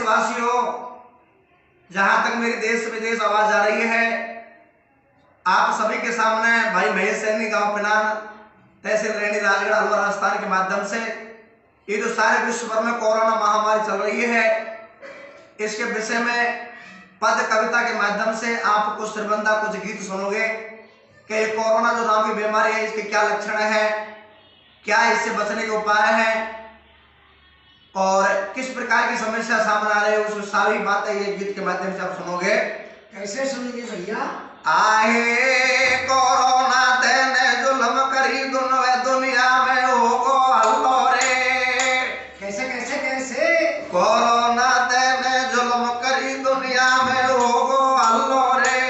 देशवासियों, जहां तक मेरी देश विदेश आवाज जा रही है, आप सभी के सामने भाई महेश सैनी, गांव पिनान, तहसील रैनी, राजगढ़, अलवर, राजस्थान के माध्यम से ये जो सारे विश्व भर में कोरोना महामारी चल रही है, इसके विषय में पद कविता के माध्यम से आप कुछ श्रीबंदा कुछ गीत सुनोगे कि ये कोरोना जो नाम की बीमारी है, इसके क्या लक्षण है, क्या इससे बचने के उपाय हैं और किस प्रकार की समस्या सामने आ रही है, उसकी सारी बातें ये गीत के माध्यम से आप सुनोगे। कैसे सुनेंगे भैया? आहे कोरोना तेने जुल्म करी दुनिया में होगो हल्लो रे। कैसे कैसे कैसे? कोरोना तेने जुल्म करी दुनिया में होगो हल्लो रे।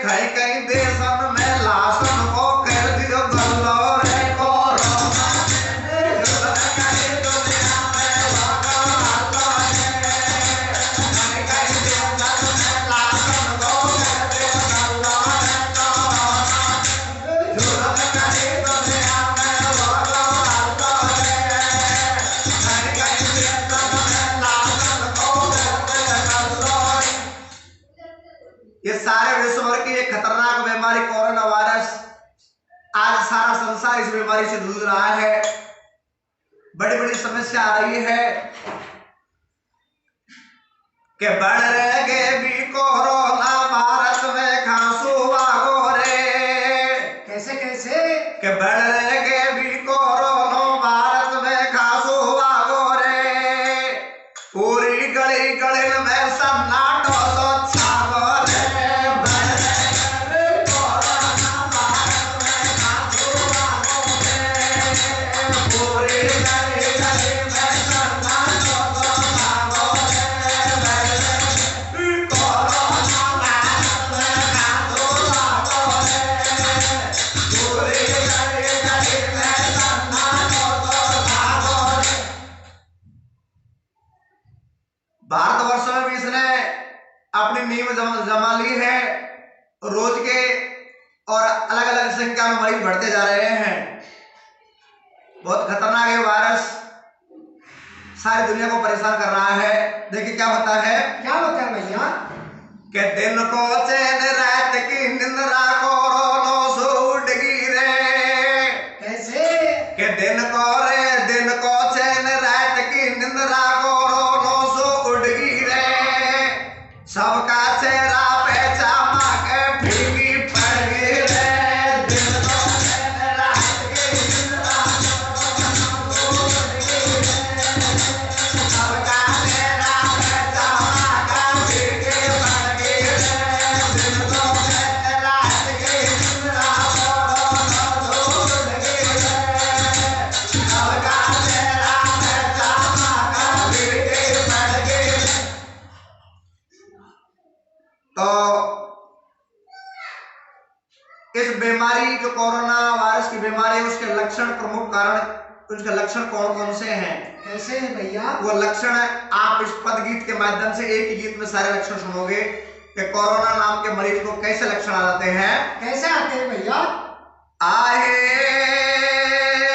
कई कई देशन में लाशन को कर दियो गल्लो रे। कोरोना तेने जुल्म करी दुनिया में होगो हल्लो रे। कई कई देशन में लाशन को कर दियो गल्लो रे। कोरोना जुल्म करी दुनिया में होगो हल्लो रे। कई कई देशन में लाशन को कर दियो गल्लो रे। ये सारे विश्व भर की एक खतरनाक बीमारी कोरोना वायरस, आज सारा संसार इस बीमारी से जूझ रहा है। बड़ी बड़ी समस्या आ रही है कि बढ़ रहे भी कोरोना भारत में खांसू आगो रे। कैसे कैसे? कि बढ़ रहे भी कोरोना भारत में खांसू आगो रे। पूरी गली गली में सन्नाटो तो छागो रे। बढ़ रहे कोरोना भारत में खांसू आगो रे। पूरी गली गली में सन्नाटो तो छागो रे। बढ़ रहे कोरोना भारत में खांसू आगो रे। पूरी गली गली में सन्नाटो तो छागो रे। भारतवर्ष में भी इसने अपनी नींव जमा ली है। रोज के और अलग अलग संख्या में मरीज बढ़ते जा रहे हैं। बहुत खतरनाक है वायरस, सारी दुनिया को परेशान कर रहा है। देखिए क्या होता है क्या होता है भैया? कि दिन को चैन रात की निंद्रा कोरोना सो उड़गी रे। कैसे? कि दिन को चैन रात की निंद्रा कोरोना सो उड़गी रे। सबका चेहरा पे चामा के फीकी पड़ गई रे। दिन को चैन रात की निंद्रा कोरोना सो उड़गी रे। सबका चेहरा पे चामा के फीकी पड़ गई रे। दिन को चैन रात की निंद्रा कोरोना सो उड़गी रे। सबका चेहरा पे चामा के फीकी पड़ गई रे। तो इस बीमारी जो कोरोना वायरस की बीमारी है, उसके लक्षण, प्रमुख कारण, उसके लक्षण कौन कौन से हैं? कैसे है भैया? वो लक्षण आप इस पद गीत के माध्यम से एक ही गीत में सारे लक्षण सुनोगे कि कोरोना नाम के मरीज को कैसे लक्षण आ जाते हैं। कैसे आते हैं भैया? आहे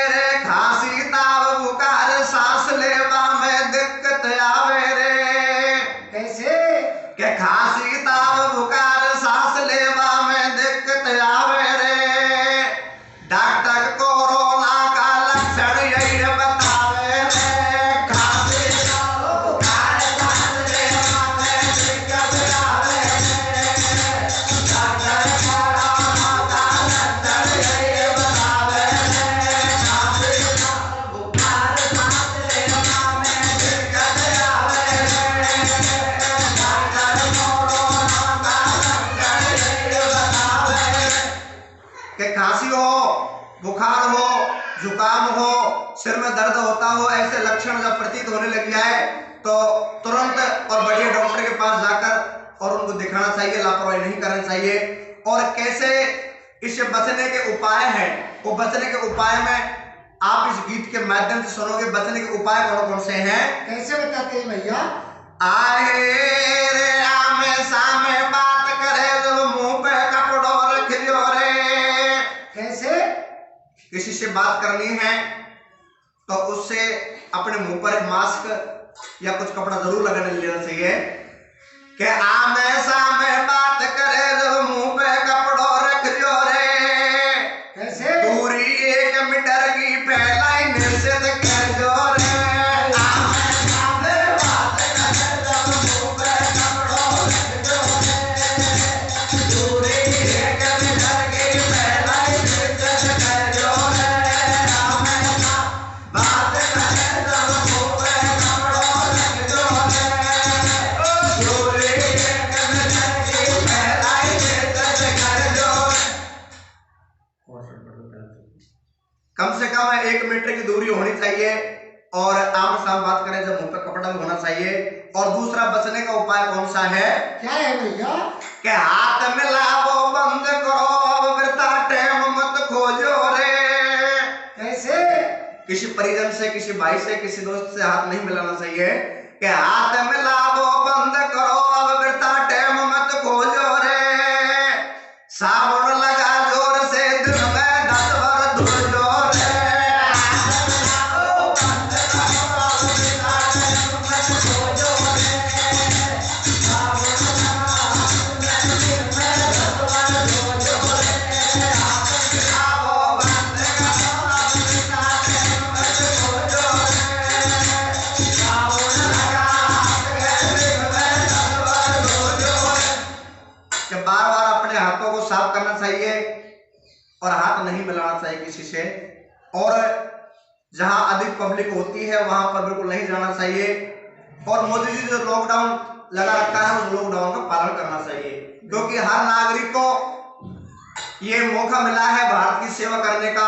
रे खांसी, ताव, बुखार, सांस लेवा में दिक्कत आवे रे। कैसे? के खांसी, ताव, बुखार, सांस लेवा में दिक्कत आवे रे। डॉक्टर कोरोना का लक्षण यही बतावे रे। खांसी, ताव, बुखार, सांस लेवा में दिक्कत आवे रे। डॉक्टर कोरोना का लक्षण यही बतावे रे। खांसी, ताव, बुखार, सांस लेवा में दिक्कत आवे रे। डॉक्टर कोरोना का लक्षण यही बतावे रे। कि खांसी हो, बुखार हो, जुकाम हो, सिर में दर्द होता हो, ऐसे लक्षण जब प्रतीत होने लग जाए तो तुरंत और बढ़िया डॉक्टर के पास जाकर और उनको दिखाना चाहिए, लापरवाही नहीं करनी चाहिए। और कैसे इससे बचने के उपाय हैं, वो बचने के उपाय में आप इस गीत के माध्यम से सुनोगे। बचने के उपाय कौन कौन से हैं? कैसे बताते हैं भैया? आहे रे आमे सामे बात करे जो मुंह पे कपड़ो रख लियो रे। कैसे? किसी से बात करनी है तो उससे अपने मुंह पर एक मास्क या कुछ कपड़ा जरूर लगाने लेना चाहिए कि आमे सामे बात करे जब मुंह पे कपड़ों रख जो रे। कैसे? दूरी 1 मीटर की फैलाई निश्चित कर जो रे। आमे सामे बात करे जब मुंह पे कपड़ों रख जो रे। दूरी 1 मीटर की फैलाई निश्चित कर जो रे। आमे सामे बात करे जब मुंह पे कपड़ों रख जो रे। कम से कम 1 मीटर की दूरी होनी चाहिए और आम साम बात करें जब मुंह पे कपड़ा भी होना चाहिए। और दूसरा बचने का उपाय कौन सा है? क्या है भैया? कि हाथ मिलाओ बंद करो अब वृथा टाइम मत खोजो रे। कैसे? किसी परिजन से, किसी भाई से, किसी दोस्त से हाथ नहीं मिलाना चाहिए कि हाथ मिलाओ बंद करो अब वृथा टाइम मत खोजो रे। साबुन लगा जोर से दिन में 10 बार धो जो रे। हाथ मिलाओ बंद करो अब वृथा टाइम मत खोजो रे। साबुन लगा दिन में 10 बार धो जो रे। हाथ मिलाओ बंद करो अब वृथा टाइम मत खोजो रे। साबुन लगा दिन में 10 बार धो जो रे। कि बार-बार अपने हाथों को साफ करना चाहिए और हाथ नहीं मिलाना चाहिए किसी से। और जहां अधिक पब्लिक होती है वहां पर बिल्कुल नहीं जाना चाहिए। और मोदी जी जो लॉकडाउन लगा रखा है उस लॉकडाउन का पालन करना चाहिए, क्योंकि हर नागरिक को ये मौका मिला है भारत की सेवा करने का।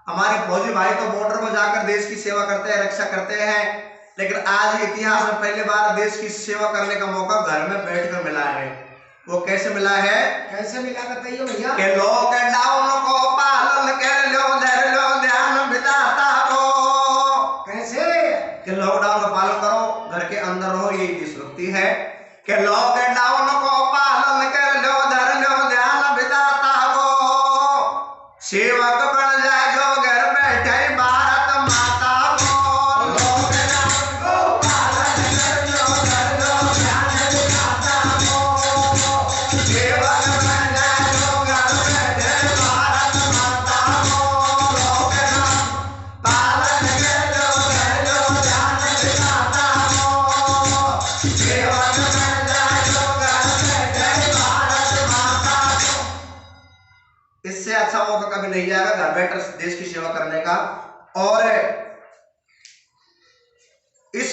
हमारे फौजी भाई तो बॉर्डर पर जाकर देश की सेवा करते हैं, रक्षा करते हैं, लेकिन आज इतिहास में पहली बार देश की सेवा करने का मौका घर में बैठकर मिला है। वो कैसे मिला है? कैसे मिला बताइए भैया? कि लॉकडाउन को पालन कर लो, धर लो ध्यान विधाता को। कैसे? कि लॉकडाउन का पालन करो, घर के अंदर रहो, ये देशभक्ति है। कि लॉकडाउन को पालन कर लो, धर लो ध्यान विधाता को। सेवक बन जाए जो घर बैठे भारत माता को। लॉकडाउन को पालन कर लो, धर लो ध्यान विधाता को। सेवक बन जाए जो घर बैठे भारत माता को। लॉकडाउन पालन कर लो, धर लो ध्यान विधाता को। सेवक बन जाए जो घर बैठे भारत माता को। इससे अच्छा मौका कभी नहीं जाएगा घर बैठकर देश की सेवा करने का। और इस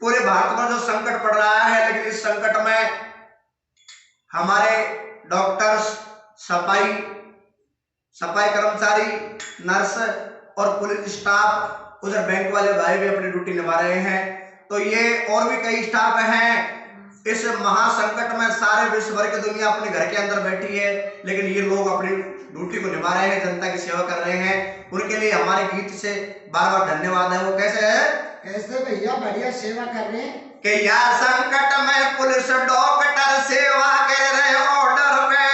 पूरे भारत में जो संकट पड़ रहा है, लेकिन इस संकट में हमारे डॉक्टर्स, सफाई कर्मचारी, नर्स और पुलिस स्टाफ, उधर बैंक वाले भाई भी अपनी ड्यूटी निभा रहे हैं। तो ये और भी कई स्टाफ हैं। इस महासंकट में सारे विश्व भर की दुनिया अपने घर के अंदर बैठी है, लेकिन ये लोग अपनी ड्यूटी को निभा रहे हैं, जनता की सेवा कर रहे हैं। उनके लिए हमारे गीत से बार बार धन्यवाद है। वो कैसे है? कैसे भैया? बढ़िया सेवा कर रहे हैं। कि या संकट में पुलिस डॉक्टर सेवा कर रहे ऑर्डर पे।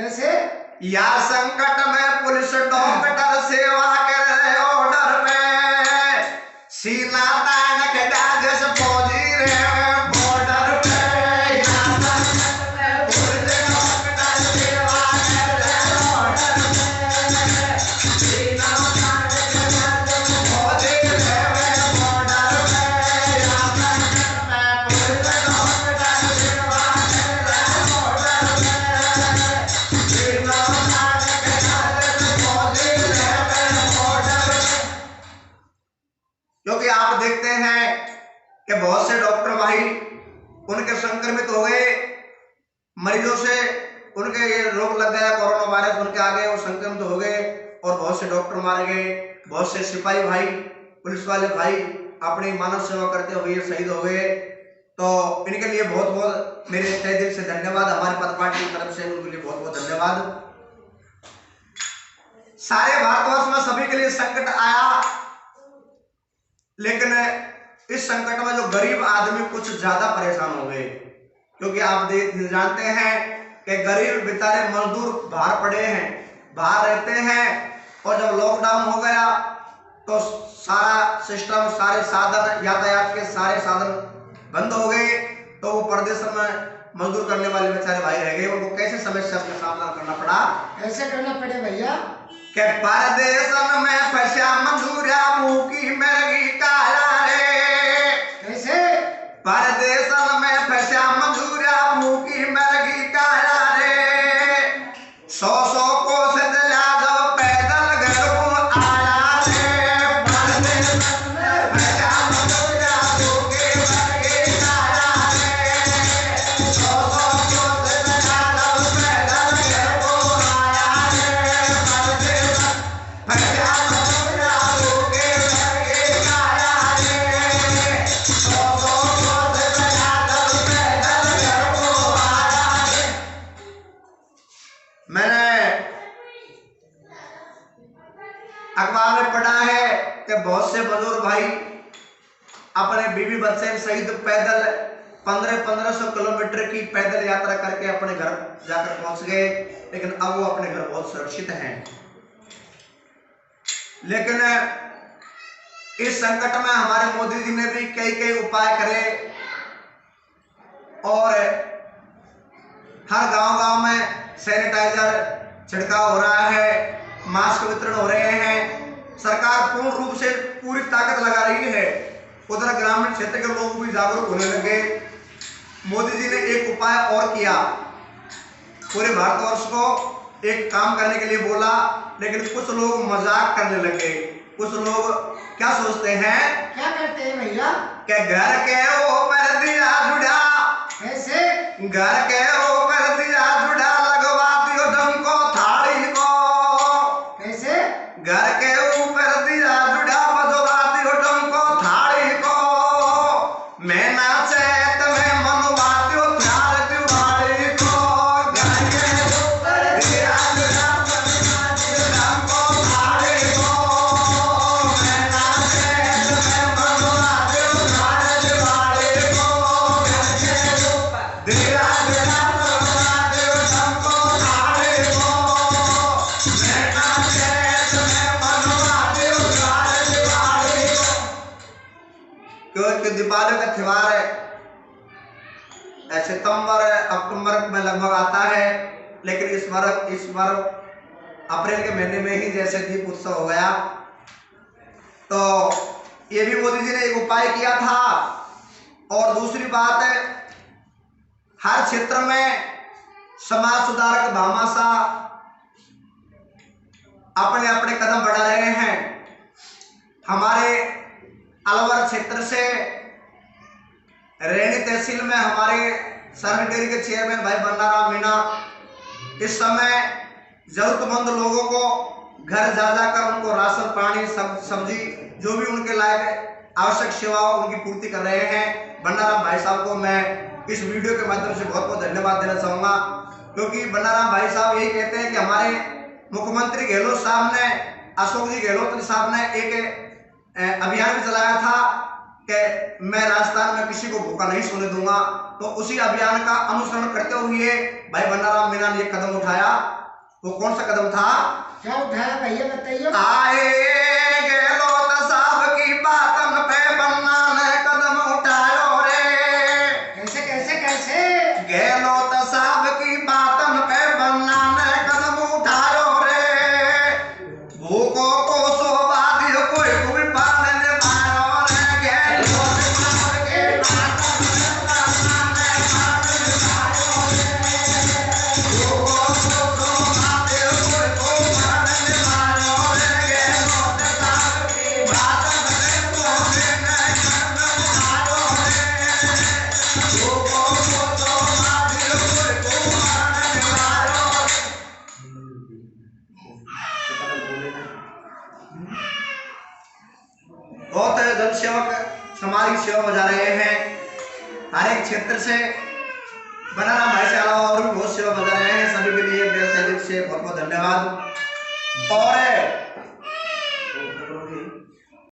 कैसे? या संकट में पुलिस डॉक्टर सेवा कर रहे ऑर्डर पे। सीना तान के दागस फौजी रहे बॉर्डर पे। या संकट में पुलिस डॉक्टर सेवा कर रहे ऑर्डर पे। सीना तान के दागस फौजी रहे बॉर्डर पे। या संकट में पुलिस डॉक्टर सेवा कर रहे ऑर्डर पे। सीना तान के दागस फौजी रहे बॉर्डर पे। क्योंकि आप देखते हैं कि बहुत से डॉक्टर भाई उनके संक्रमित हो गए मरीजों से, उनके ये रोग लग गया कोरोना वायरस, उनके आगे वो संक्रमित हो गए और बहुत से डॉक्टर मारे गए। बहुत से सिपाही भाई, पुलिस वाले भाई अपनी मानव सेवा करते हुए शहीद हो गए। तो इनके लिए बहुत बहुत मेरे तहे दिल से धन्यवाद। हमारी पथ पार्टी की तरफ से उनके लिए बहुत बहुत धन्यवाद। सारे भारतवर्ष में सभी के लिए संकट आया, लेकिन इस संकट में जो गरीब आदमी कुछ ज्यादा परेशान हो गए, क्योंकि आप जानते हैं कि गरीब बेचारे मजदूर बाहर पड़े हैं, बाहर रहते हैं। और जब लॉकडाउन हो गया तो सारा सिस्टम, सारे साधन, यातायात के सारे साधन बंद हो गए। तो वो परदेश में मजदूर करने वाले बेचारे भाई रह गए। उनको कैसे समस्या का सामना करना पड़ा? कैसे करना पड़े भैया? के परदेश में फंसा मजूरा भूखी मरगी काया रे। कैसे? परदेश में फंसा मजूरा भूखी मरगी काया रे। 100 कोस चला जब पैदल घर को आया रे। परदेश में फंसा मजूरा भूखी मरगी काया रे। 100 कोस चला जब पैदल घर को आया रे। परदेश फंसा मजूरा भूखी मरगी काया रे। 100 कोस चला जब पैदल घर को आया रे। मैंने अखबार में पढ़ा है कि बहुत से बुजुर्ग भाई अपने बीवी बच्चे सहित पैदल 1500 किलोमीटर की पैदल यात्रा करके अपने घर जाकर पहुंच गए, लेकिन अब वो अपने घर बहुत सुरक्षित हैं। लेकिन इस संकट में हमारे मोदी जी ने भी कई उपाय करे और हर गांव में सैनिटाइजर छिड़काव हो रहा है, मास्क वितरण हो रहे हैं। सरकार पूर्ण रूप से पूरी ताकत लगा रही है। उधर ग्रामीण क्षेत्र के लोग भी जागरूक होने लगे। मोदी जी ने एक उपाय और किया, पूरे भारतवर्ष को एक काम करने के लिए बोला, लेकिन कुछ लोग मजाक करने लगे। कुछ लोग क्या सोचते हैं? क्या करते हैं भैया? कि घर के ऊपर दिया जुड़ा। कैसे? घर के ऊपर दिया जुड़ा लगवा दियो डंको थाली को। कैसे? घर के ऊपर दिया जुड़ा बजवा दियो डंको थाली को। मैं नाचे तुम्हें मनवा दियो थाल दिवाली को। घर के ऊपर दिया जुड़ा बजवा दियो डंको थाली को। मैं नाचे तुम्हें मनवा दियो थाल दिवाली को। घर के ऊपर दिया जुड़ा बजवा दियो डंको थाली को। मैं नाचे तुम्हें मनवा दियो थाल दिवाली को। क्योंकि दिवाली का त्योहार सितंबर अक्टूबर में लगभग आता है, लेकिन इस बार अप्रैल के महीने में ही जैसे दीप उत्सव हो गया। तो ये भी मोदी जी ने एक उपाय किया था। और दूसरी बात है, हर क्षेत्र में समाज सुधारक भामाशाह अपने अपने कदम बढ़ा रहे हैं। हमारे अलवर क्षेत्र से रैनी तहसील में हमारे सरन डेयरी के चेयरमैन भाई बन्नाराम मीणा इस समय जरूरतमंद लोगों को घर जा जाकर उनको राशन, पानी, सब्जी, जो भी उनके लायक आवश्यक सेवाओं उनकी पूर्ति कर रहे हैं। बन्नाराम भाई साहब को मैं इस वीडियो के माध्यम से बहुत बहुत धन्यवाद देना चाहूँगा, क्योंकि बन्नाराम भाई साहब यही कहते हैं कि हमारे मुख्यमंत्री गहलोत साहब ने, अशोक जी गहलोत साहब ने एक अभियान भी चलाया था कि मैं राजस्थान में किसी को भूखा नहीं सोने दूंगा। तो उसी अभियान का अनुसरण करते हुए भाई बन्नाराम मीणा ने एक कदम उठाया। वो कौन सा कदम था? क्या उठाया भैया बताइए? आए गहलोत साहब की बातन पे बन्ना ने कदम उठायो रे। कैसे कैसे कैसे? गहलोत साहब की बातन पे बन्ना ने कदम उठायो रे। भूखों को शोभा दियो कोई कोई पालने पायो रे। गहलोत साहब की बातन पे बन्ना ने कदम उठायो रे। भूखों को शोभा दियो कोई कोई पालने पायो रे। गहलोत साहब की बातन पे बन्ना ने कदम उठायो रे। भूखों को शोभा दियो कोई कोई पालने पायो रे। बहुत जनसेवक समाज की सेवा बजा रहे हैं। हर एक क्षेत्र से बन्नाराम भाई से अलावा और भी बहुत सेवा बजा रहे हैं। सभी के लिए दिल से बहुत बहुत धन्यवाद। और